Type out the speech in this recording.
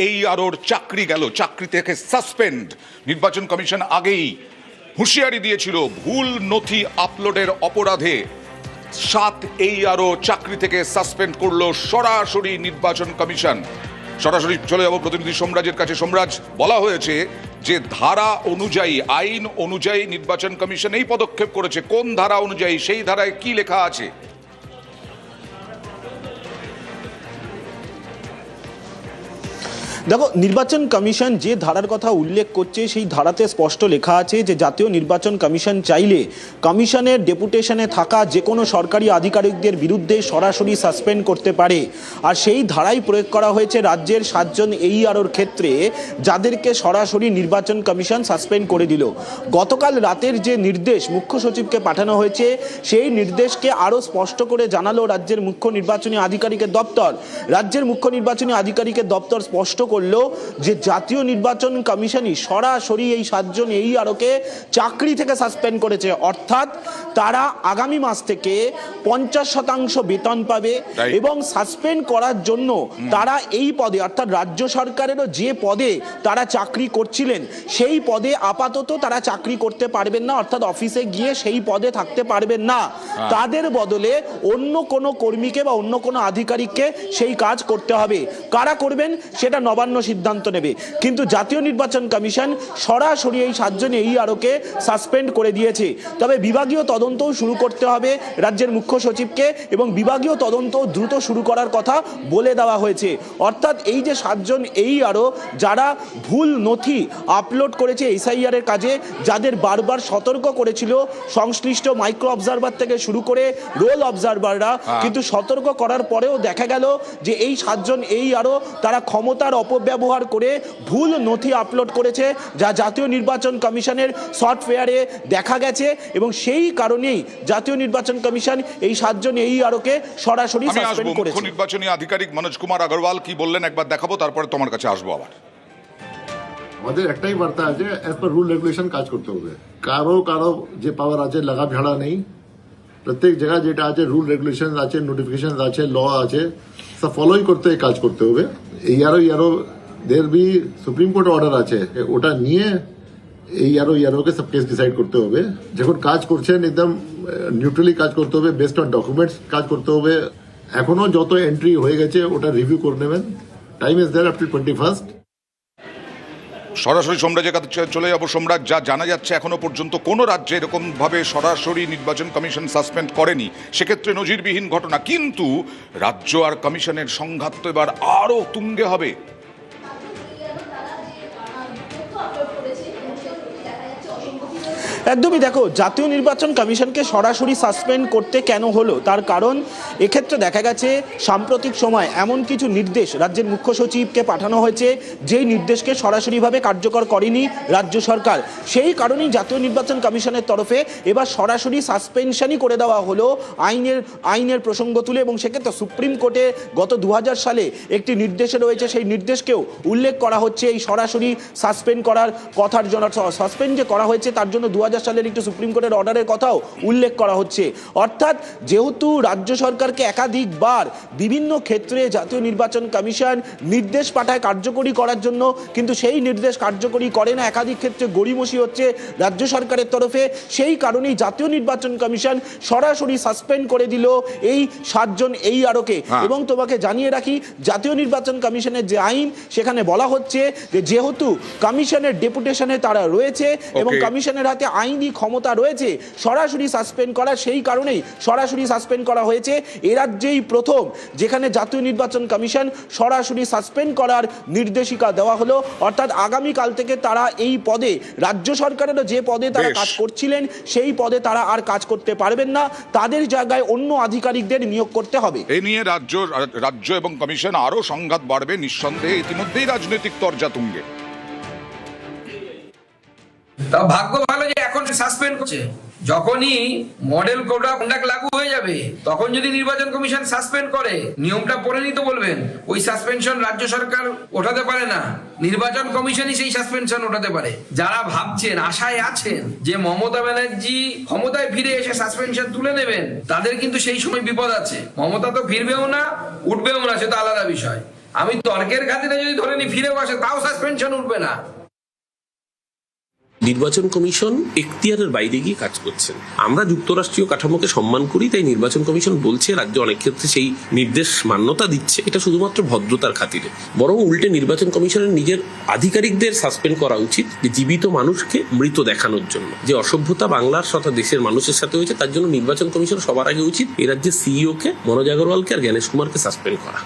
এই আরোর চাকরি গেল, চাকরি থেকে সাসপেন্ড। নির্বাচন কমিশন আগেই হুঁশিয়ারি দিয়েছিল ভুল নথি আপলোডের অপরাধে 7 এই আরো চাকরি থেকে সাসপেন্ড করলো সরাসরি নির্বাচন কমিশন। সরাসরি চলে যাব প্রতিনিধি সোমরাজের কাছে। সোমরাজ, বলা হয়েছে যে ধারা অনুযায়ী, আইন অনুযায়ী নির্বাচন কমিশন এই পদক্ষেপ করেছে। কোন ধারা অনুযায়ী, সেই ধারায় কি লেখা আছে? দেখো, নির্বাচন কমিশন যে ধারার কথা উল্লেখ করছে সেই ধারাতে স্পষ্ট লেখা আছে যে জাতীয় নির্বাচন কমিশন চাইলে কমিশনের ডেপুটেশনে থাকা যে কোনো সরকারি আধিকারিকদের বিরুদ্ধে সরাসরি সাসপেন্ড করতে পারে। আর সেই ধারাই প্রয়োগ করা হয়েছে রাজ্যের 7 জন এইআরওর ক্ষেত্রে, যাদেরকে সরাসরি নির্বাচন কমিশন সাসপেন্ড করে দিল। গতকাল রাতের যে নির্দেশ মুখ্য সচিবকে পাঠানো হয়েছে, সেই নির্দেশকে আরও স্পষ্ট করে জানালো রাজ্যের মুখ্য নির্বাচনী আধিকারিকের দপ্তর। রাজ্যের মুখ্য নির্বাচনী আধিকারিকের দপ্তর স্পষ্ট করলো যে জাতীয় নির্বাচন কমিশনই সরাসরি এই 7 জন এইআরওকে চাকরি থেকে সাসপেন্ড করেছে। অর্থাৎ তারা আগামী মাস থেকে 50% বেতন পাবে এবং সাসপেন্ড করার জন্য তারা এই পদে, অর্থাৎ রাজ্য সরকারেরও যে পদে তারা চাকরি করছিলেন সেই পদে আপাতত তারা চাকরি করতে পারবেন না, অর্থাৎ অফিসে গিয়ে সেই পদে থাকতে পারবেন না। তাদের বদলে অন্য কোনো কর্মীকে বা অন্য কোনো আধিকারিককে সেই কাজ করতে হবে। কারা করবেন সেটা নবান্ন সিদ্ধান্ত নেবে। কিন্তু জাতীয় নির্বাচন কমিশন সরাসরি এই 7 জন এইআরওকে সাসপেন্ড করে দিয়েছে। তবে বিভাগীয় তদন্তও শুরু করতে হবে রাজ্যের মুখ্য সচিবকে, এবং বিভাগীয় তদন্ত দ্রুত শুরু করার কথা বলে দেওয়া হয়েছে। অর্থাৎ এই যে 7 জন এইআরও যারা ভুল নথি আপলোড করেছে এসআইআর এর কাজে, যাদের বারবার সতর্ক করেছিল সংশ্লিষ্ট মাইক্রো অবজারভার থেকে শুরু করে রোল অবজারভাররা, কিন্তু সতর্ক করার পরেও দেখা গেল যে এই 7 জন এইআরও তারা ক্ষমতার অপব্যবহার করে ভুল নথি আপলোড করেছে, যা জাতীয় নির্বাচন কমিশনের সফটওয়্যারে দেখা গেছে। এবং সেই কারণেই জাতীয় নির্বাচন কমিশন এই 7 জন এইআরওকে সরাসরি সাসপেন্ড করেছে। মুখ্য নির্বাচনী আধিকারিক মনোজ কুমার আগরওয়াল কি বললেন একবার দেখাবো, তারপরে তোমার কাছে আসবো আবার। আমাদের একটাই বার্তা আছে, অ্যাজ পার রুল রেগুলেশন কাজ করতে হবে। কারো যে পাওয়ার আছে লাগা ঝাড়া নেই। প্রত্যেক জায়গায় যেটা আছে রুল রেগুলেশন আছে, নোটিফিকেশন আছে, ল আছে, সব ফলোই করতে কাজ করতে হবে। এইআরও দের বি সুপ্রিম কোর্ট অর্ডার আছে, ওটা নিয়ে এইআরওকে সব কেস ডিসাইড করতে হবে। যখন কাজ করছেন একদম নিউট্রালি কাজ করতে হবে, বেসড অন ডকুমেন্টস কাজ করতে হবে। এখনো যত এন্ট্রি হয়ে গেছে ওটা রিভিউ করে নেবেন। Time is there up to 21st। সরাসরি সোমরাজের কাছে চলে যাবো। সোমরাজ, যা জানা যাচ্ছে এখনো পর্যন্ত কোনো রাজ্যে এরকম ভাবে সরাসরি নির্বাচন কমিশন সাসপেন্ড করেনি, সেক্ষেত্রে নজিরবিহীন ঘটনা। কিন্তু রাজ্য আর কমিশনের সংঘাত তো এবার আরো তুঙ্গে হবে। একদমই। দেখো, জাতীয় নির্বাচন কমিশনকে সরাসরি সাসপেন্ড করতে কেন হলো, তার কারণ এক্ষেত্রে দেখা গেছে সাম্প্রতিক সময় এমন কিছু নির্দেশ রাজ্যের মুখ্য সচিবকে পাঠানো হয়েছে যেই নির্দেশকে সরাসরিভাবে কার্যকর করেনি রাজ্য সরকার। সেই কারণেই জাতীয় নির্বাচন কমিশনের তরফে এবার সরাসরি সাসপেনশনই করে দেওয়া হলো আইনের প্রসঙ্গ তুলে। এবং সেক্ষেত্রে সুপ্রিম কোর্টে গত 2000 সালে একটি নির্দেশে রয়েছে, সেই নির্দেশকেও উল্লেখ করা হচ্ছে এই সরাসরি সাসপেন্ড করার কথার জন্য। সাসপেন্ড যে করা হয়েছে তার জন্য 2000 সালের একটি সুপ্রিম কোর্টের অর্ডারের কথাও উল্লেখ করা হচ্ছে। অর্থাৎ যেহেতু রাজ্য সরকারকে একাধিকবার বিভিন্ন ক্ষেত্রে জাতীয় নির্বাচন কমিশন নির্দেশ পাঠায় কার্যকরী করার জন্য, কিন্তু সেই নির্দেশ কার্যকরী করে না, একাধিক ক্ষেত্রে গড়িমসি হচ্ছে রাজ্য সরকারের তরফে। সেই কারণেই জাতীয় নির্বাচন কমিশন সরাসরি সাসপেন্ড করে দিল এই 7 জন এইআরওকে। এবং তোমাকে জানিয়ে রাখি, জাতীয় নির্বাচন কমিশনের যে আইন, সেখানে বলা হচ্ছে যে যেহেতু কমিশনের ডেপুটেশনে তারা রয়েছে এবং কমিশনের হাতে আইনি ক্ষমতা রয়েছে সরাসরি সাসপেন্ড করা, সেই কারণেই সরাসরি সাসপেন্ড করা হয়েছে। এ রাজ্যেই প্রথম যেখানে জাতীয় নির্বাচন কমিশন সরাসরি সাসপেন্ড করার নির্দেশিকা দেওয়া হলো। অর্থাৎ আগামীকাল থেকে তারা এই পদে, রাজ্য সরকারেরও যে পদে তারা কাজ করছিলেন সেই পদে তারা আর কাজ করতে পারবেন না, তাদের জায়গায় অন্য আধিকারিকদের নিয়োগ করতে হবে। এই নিয়ে রাজ্য এবং কমিশন আরো সংঘাত বাড়বে নিঃসন্দেহে। ইতিমধ্যেই রাজনৈতিক তরজা তুঙ্গে। তা ভাগ্য ভালো যে এখন সাসপেন্ড করছে। যখনই মডেল কোড অফ কন্ডাক্ট লাগু হয়ে যাবে তখন যদি নির্বাচন কমিশন সাসপেন্ড করে, নিয়মটা পড়ে নিতে বলবেন। ওই সাসপেনশন রাজ্য সরকার ওঠাতে পারে না, নির্বাচন কমিশনই সেই সাসপেনশন ওঠাতে পারে। যারা ভাবছেন, আশায় আছেন যে মমতা ব্যানার্জি ক্ষমতায় ফিরে এসে সাসপেনশন তুলে নেবেন, তাদের কিন্তু সেই সময় বিপদ আছে। মমতা তো ফিরবেও না, উঠবেও না, সেটা আলাদা বিষয়। আমি তর্কের খাতিরে যদি ধরে নি ফিরে বসে, তাও সাসপেনশন উঠবে না। নির্বাচন কমিশন এখতিয়ারের বাইরে গিয়ে কাজ করছেন। আমরা যুক্তরাষ্ট্রীয় কাঠামোকে সম্মান করি, তাই নির্বাচন কমিশন বলছে, রাজ্য অনেক ক্ষেত্রে সেই নির্দেশ মান্যতা দিচ্ছে, এটা শুধুমাত্র ভদ্রতার খাতিরে। বরং উল্টে নির্বাচন কমিশনের নিজের আধিকারিকদের সাসপেন্ড করা উচিত, যে জীবিত মানুষকে মৃত দেখানোর জন্য যে অসভ্যতা বাংলার তথা দেশের মানুষের সাথে হয়েছে, তার জন্য নির্বাচন কমিশন সবার আগে উচিত এই রাজ্যের সিইও কে, মনোজ আগরওয়ালকে আর জ্ঞানেশ কুমারকে সাসপেন্ড করা।